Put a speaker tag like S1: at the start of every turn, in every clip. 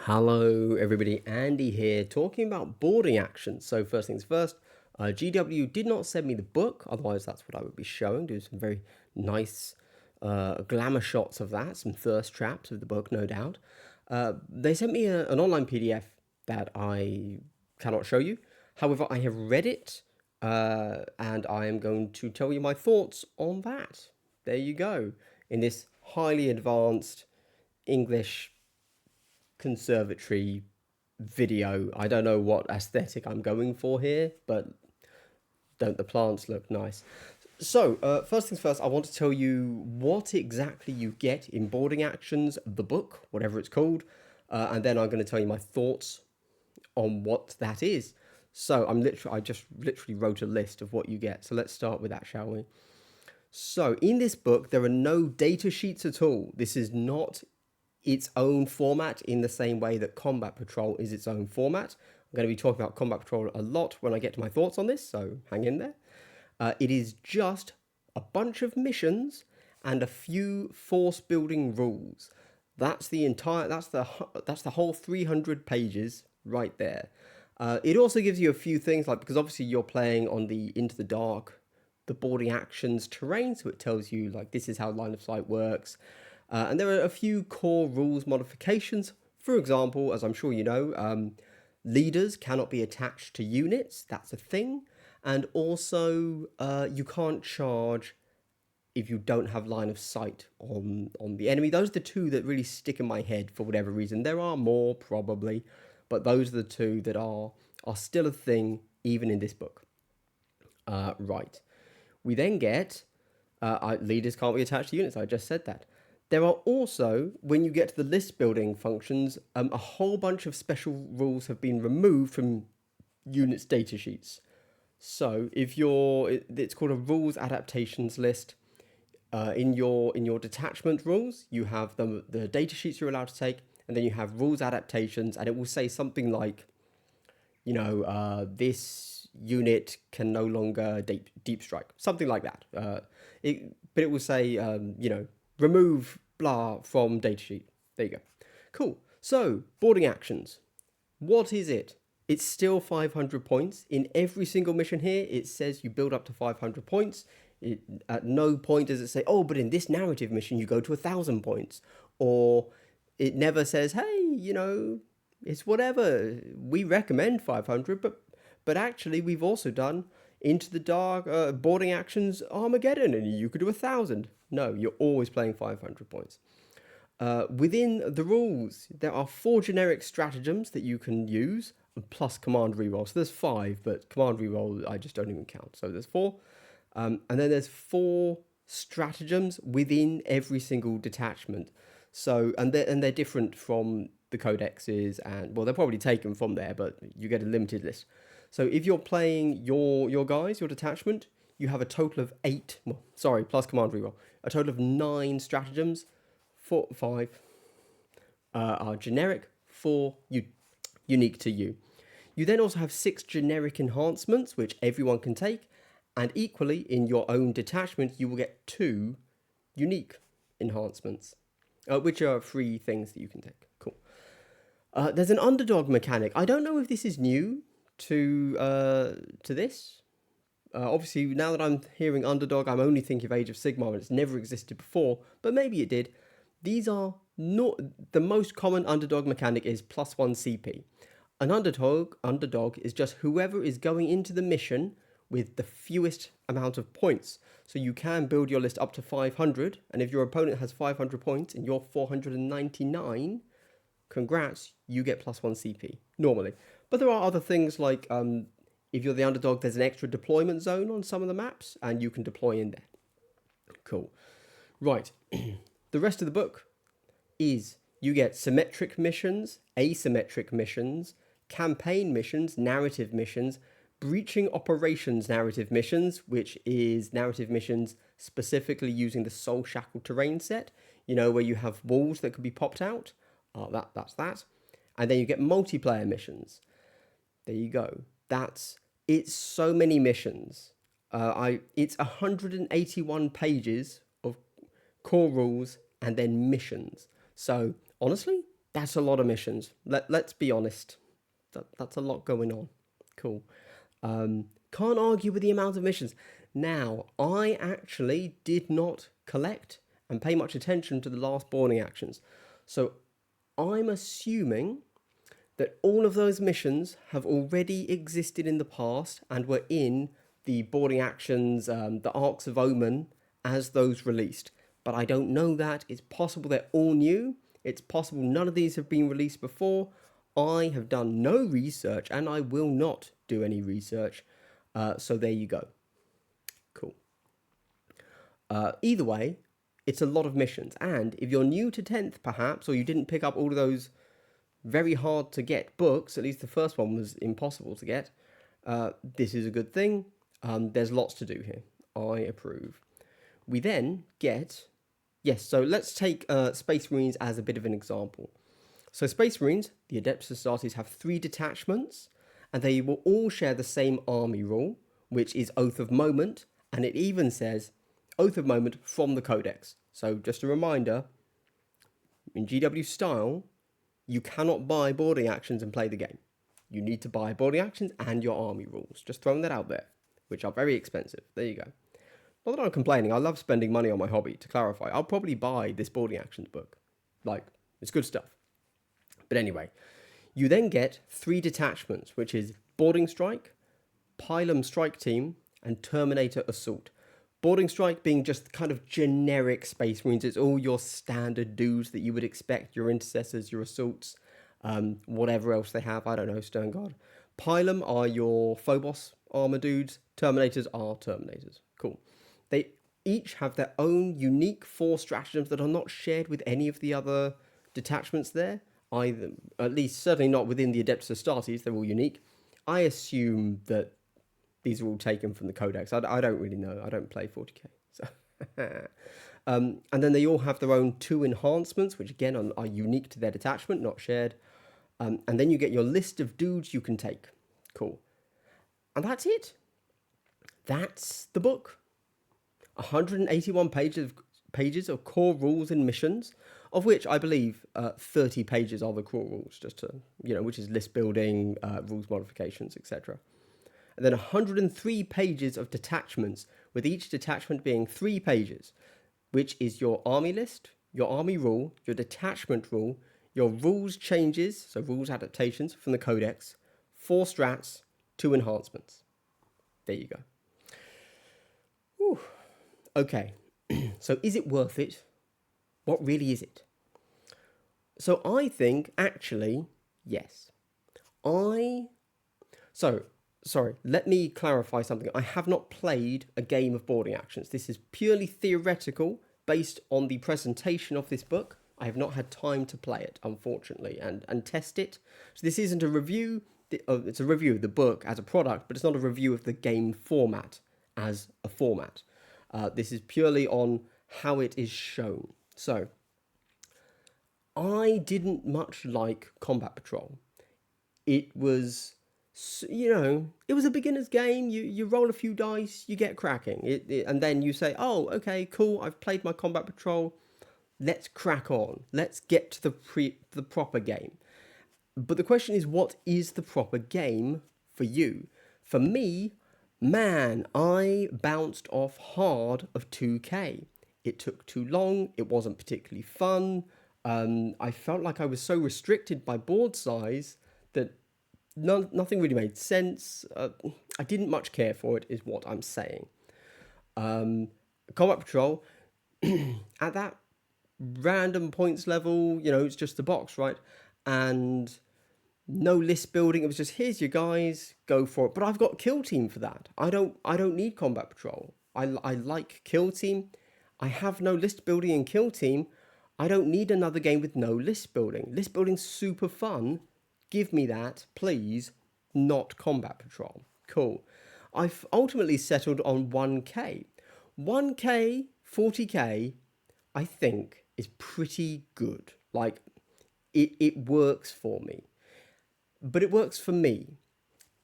S1: Hello everybody, Andy here talking about boarding actions. So first things first, GW did not send me the book, otherwise that's what I would be showing, do some very nice glamour shots of that, some thirst traps of the book, no doubt. They sent me an online PDF that I cannot show you. However, I have read it and I am going to tell you my thoughts on that. There you go, in this highly advanced English conservatory video. I don't know what aesthetic I'm going for here, but don't the plants look nice? So, first things first, I want to tell you what exactly you get in Boarding Actions, the book, whatever it's called, and then I'm going to tell you my thoughts on what that is. So, I just literally wrote a list of what you get. So let's start with that, shall we? So, in this book, there are no data sheets at all. This is not its own format in the same way that Combat Patrol is its own format. I'm going to be talking about Combat Patrol a lot when I get to my thoughts on this, so hang in there. It is just a bunch of missions and a few force building rules. That's the whole 300 pages right there. It also gives you a few things, like, because obviously you're playing on the Into the Dark, the boarding actions terrain, so it tells you like this is how line of sight works. And there are a few core rules modifications. For example, as I'm sure you know, leaders cannot be attached to units. That's a thing. And also, you can't charge if you don't have line of sight on the enemy. Those are the two that really stick in my head for whatever reason. There are more probably, but those are the two that are still a thing even in this book. Right. We then get leaders can't be attached to units. I just said that. There are also, when you get to the list building functions, a whole bunch of special rules have been removed from units data sheets. So if it's called a rules adaptations list. In your detachment rules, you have the data sheets you're allowed to take, and then you have rules adaptations, and it will say something like, this unit can no longer deep strike, something like that. But it will say, remove blah from datasheet. There you go. Cool. So, boarding actions. What is it? It's still 500 points. In every single mission here, it says you build up to 500 points. At no point does it say, oh, but in this narrative mission, you go to 1,000 points. Or it never says, hey, it's whatever. We recommend 500, but actually, we've also done Into the Dark, boarding actions, Armageddon, and you could do 1,000. No, you're always playing 500 points. Within the rules, there are 4 generic stratagems that you can use, plus command reroll. So there's 5, but command reroll, I just don't even count. So there's 4. And then there's 4 stratagems within every single detachment. So, and they're different from the codexes, and well, they're probably taken from there, but you get a limited list. So if you're playing your guys, your detachment, you have a total of 8, plus command reroll, a total of 9 stratagems. 5 are generic, 4 unique to you. You then also have 6 generic enhancements, which everyone can take, and equally in your own detachment, you will get 2 unique enhancements, which are free things that you can take. Cool. There's an underdog mechanic. I don't know if this is new to this. Obviously, now that I'm hearing underdog, I'm only thinking of Age of Sigmar, and it's never existed before, but maybe it did. These are not the most common underdog mechanic is +1 CP. An underdog is just whoever is going into the mission with the fewest amount of points. So you can build your list up to 500, and if your opponent has 500 points and you're 499, congrats, you get +1 CP normally. But there are other things like if you're the underdog, there's an extra deployment zone on some of the maps, and you can deploy in there. Cool. Right. The rest of the book is you get symmetric missions, asymmetric missions, campaign missions, narrative missions, breaching operations narrative missions, which is narrative missions specifically using the Soul Shackle terrain set, where you have walls that could be popped out. That's that. And then you get multiplayer missions. There you go. It's so many missions. It's 181 pages of core rules and then missions. So honestly, That's a lot of missions. Let's be honest. That's a lot going on. Cool. Can't argue with the amount of missions. Now, I actually did not collect and pay much attention to the last boarding actions. So I'm assuming that all of those missions have already existed in the past and were in the boarding actions, the Arcs of Omen, as those released. But I don't know that. It's possible they're all new. It's possible none of these have been released before. I have done no research and I will not do any research. So there you go. Cool. Either way, it's a lot of missions. And if you're new to 10th, perhaps, or you didn't pick up all of those very hard to get books, at least the first one was impossible to get, this is a good thing. There's lots to do here. I approve. We then get... Yes, so let's take Space Marines as a bit of an example. So Space Marines, the Adeptus Astartes, have 3 detachments, and they will all share the same army rule, which is Oath of Moment, and it even says Oath of Moment from the Codex. So just a reminder, in GW style, you cannot buy boarding actions and play the game. You need to buy boarding actions and your army rules. Just throwing that out there, which are very expensive. There you go. Not that I'm complaining, I love spending money on my hobby, to clarify. I'll probably buy this boarding actions book. Like, it's good stuff. But anyway, you then get 3 detachments, which is Boarding Strike, Pylum Strike Team, and Terminator Assault. Boarding Strike being just kind of generic Space Marines. It's all your standard dudes that you would expect, your Intercessors, your Assaults, whatever else they have. I don't know, Stern Guard. Pylum are your Phobos armor dudes. Terminators are Terminators. Cool. They each have their own unique 4 stratagems that are not shared with any of the other detachments there. Either, at least certainly not within the Adeptus Astartes. They're all unique. I assume that these are all taken from the Codex. I don't really know. I don't play 40k. So. And then they all have their own 2 enhancements, which again are unique to their detachment, not shared. And then you get your list of dudes you can take. Cool. And that's it. That's the book. 181 pages of core rules and missions, of which I believe 30 pages are the core rules, just to, which is list building, rules modifications, etc. And then 103 pages of detachments, with each detachment being 3 pages, which is your army list, your army rule, your detachment rule, your rules changes, so rules adaptations from the Codex, 4 strats, 2 enhancements. There you go. Whew. Okay, so is it worth it? What really is it? So I think, actually, yes. Sorry, let me clarify something. I have not played a game of boarding actions. This is purely theoretical, based on the presentation of this book. I have not had time to play it, unfortunately, and test it. So this isn't a review. It's a review of the book as a product, but it's not a review of the game format as a format. This is purely on how it is shown. So, I didn't much like Combat Patrol. It was, it was a beginner's game. You roll a few dice, you get cracking. And then you say, oh, okay, cool, I've played my Combat Patrol. Let's crack on. Let's get to the proper game. But the question is, what is the proper game for you? For me, man, I bounced off hard of 2K. It took too long. It wasn't particularly fun. I felt like I was so restricted by board size that nothing really made sense. I didn't much care for it, is what I'm saying. Combat Patrol, at that random points level, it's just a box, right? And no list building. It was just, here's your guys, go for it. But I've got Kill Team for that. I don't need Combat Patrol. I like Kill Team. I have no list building in Kill Team. I don't need another game with no list building. List building's super fun. Give me that, please. Not Combat Patrol. Cool. I've ultimately settled on 1K. 1K, 40K, I think, is pretty good. Like, it works for me. But it works for me.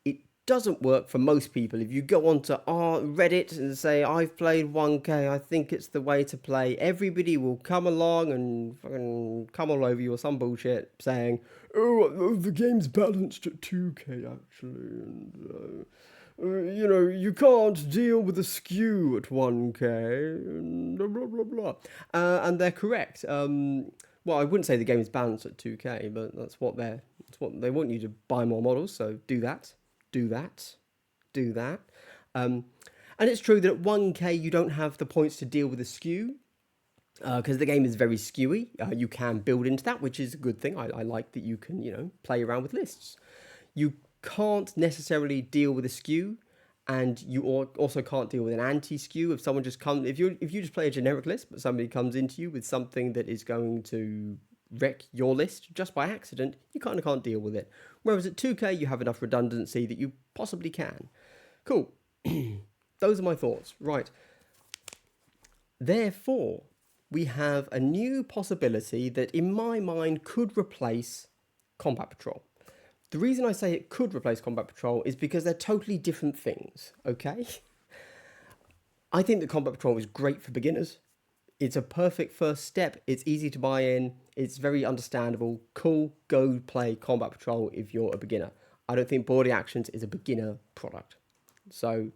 S1: It doesn't work for most people. If you go onto Reddit and say, I've played 1K, I think it's the way to play, everybody will come along and fucking come all over you or some bullshit saying, oh, the game's balanced at 2K actually, and you can't deal with the skew at 1K, and blah, blah, blah, blah. And they're correct. Well, I wouldn't say the game is balanced at 2K, but that's what they want you to buy more models, so do that. And it's true that at 1K you don't have the points to deal with the skew, because the game is very skewy. You can build into that, which is a good thing. I like that you can, play around with lists. You can't necessarily deal with a skew, and you also can't deal with an anti-skew. If someone just comes, if you just play a generic list, but somebody comes into you with something that is going to wreck your list just by accident, you kind of can't deal with it. Whereas at 2K, you have enough redundancy that you possibly can. Cool. Those are my thoughts. Right. Therefore, we have a new possibility that, in my mind, could replace Combat Patrol. The reason I say it could replace Combat Patrol is because they're totally different things, okay? I think that Combat Patrol is great for beginners. It's a perfect first step. It's easy to buy in. It's very understandable. Cool, go play Combat Patrol if you're a beginner. I don't think Boarding Actions is a beginner product. So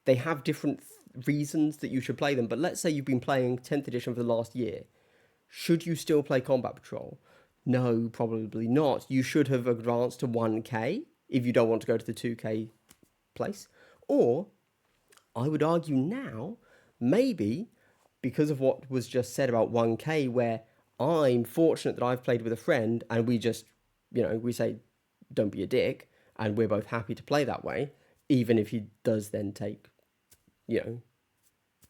S1: they have different reasons that you should play them. But let's say you've been playing 10th edition for the last year. Should you still play Combat Patrol? No, probably not. You should have advanced to 1K if you don't want to go to the 2K place. Or, I would argue now, maybe because of what was just said about 1K, where I'm fortunate that I've played with a friend and we just, we say, don't be a dick, and we're both happy to play that way, even if he does then take,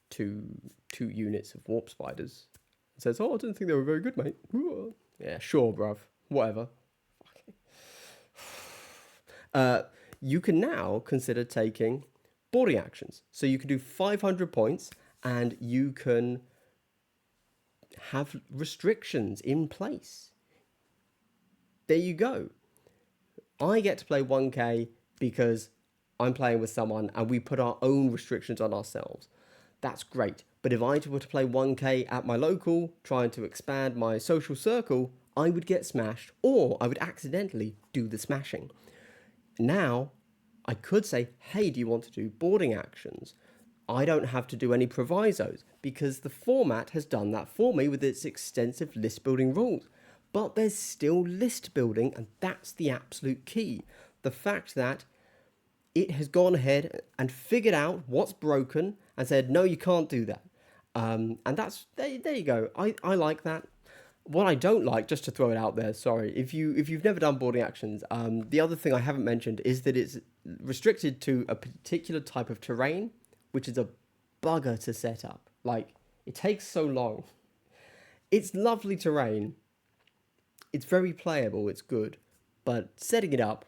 S1: two units of warp spiders. And says, oh, I didn't think they were very good, mate. Yeah, sure, bruv. Whatever. You can now consider taking boarding actions. So you can do 500 points and you can have restrictions in place. There you go. I get to play 1K because I'm playing with someone and we put our own restrictions on ourselves. That's great. But if I were to play 1K at my local, trying to expand my social circle, I would get smashed, or I would accidentally do the smashing. Now, I could say, hey, do you want to do boarding actions? I don't have to do any provisos, because the format has done that for me with its extensive list building rules. But there's still list building, and that's the absolute key. The fact that it has gone ahead and figured out what's broken and said, no, you can't do that. And that's, there you go. I like that. What I don't like, just to throw it out there, sorry, if you've never done boarding actions, the other thing I haven't mentioned is that it's restricted to a particular type of terrain, which is a bugger to set up. Like, it takes so long. It's lovely terrain. It's very playable. It's good. But setting it up,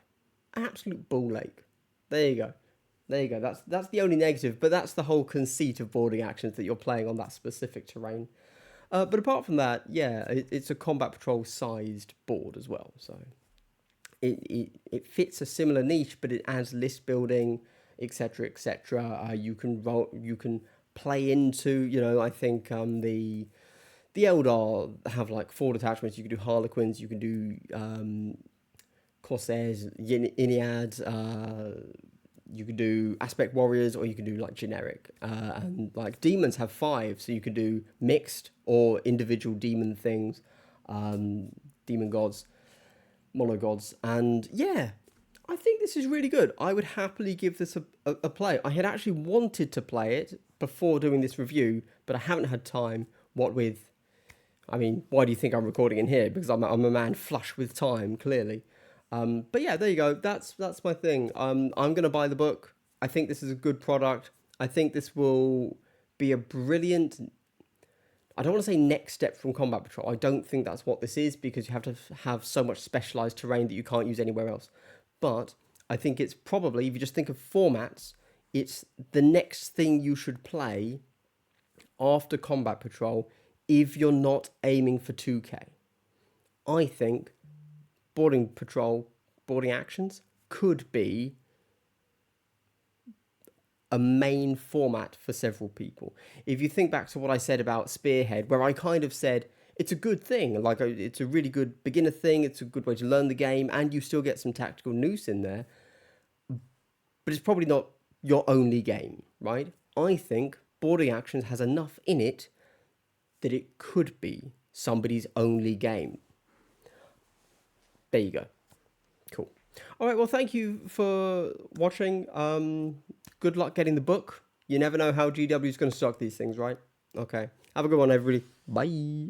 S1: absolute ball ache. There you go. That's the only negative, but that's the whole conceit of boarding actions, that you're playing on that specific terrain. But apart from that, yeah, it's a Combat Patrol sized board as well. So it fits a similar niche, but it adds list building, etc., etc. You can play into, I think the Eldar have like 4 detachments. You can do Harlequins, you can do Corsairs, Enneads, you could do Aspect Warriors, or you can do like generic. And like demons have 5, so you could do mixed or individual demon things, demon gods, mono gods. And yeah, I think this is really good. I would happily give this a play. I had actually wanted to play it before doing this review, but I haven't had time. Why do you think I'm recording in here? Because I'm a man flush with time, clearly. But yeah, there you go. That's my thing. I'm going to buy the book. I think this is a good product. I think this will be a brilliant, I don't want to say next step from Combat Patrol. I don't think that's what this is, because you have to have so much specialized terrain that you can't use anywhere else. But I think it's probably, if you just think of formats, it's the next thing you should play after Combat Patrol if you're not aiming for 2K. I think boarding actions could be a main format for several people. If you think back to what I said about Spearhead, where I kind of said it's a good thing, like it's a really good beginner thing, it's a good way to learn the game, and you still get some tactical nous in there, but it's probably not your only game, right? I think Boarding Actions has enough in it that it could be somebody's only game. There you go. Cool. All right, well, thank you for watching. Good luck getting the book. You never know how GW is going to stock these things, right? Okay. Have a good one, everybody. Bye.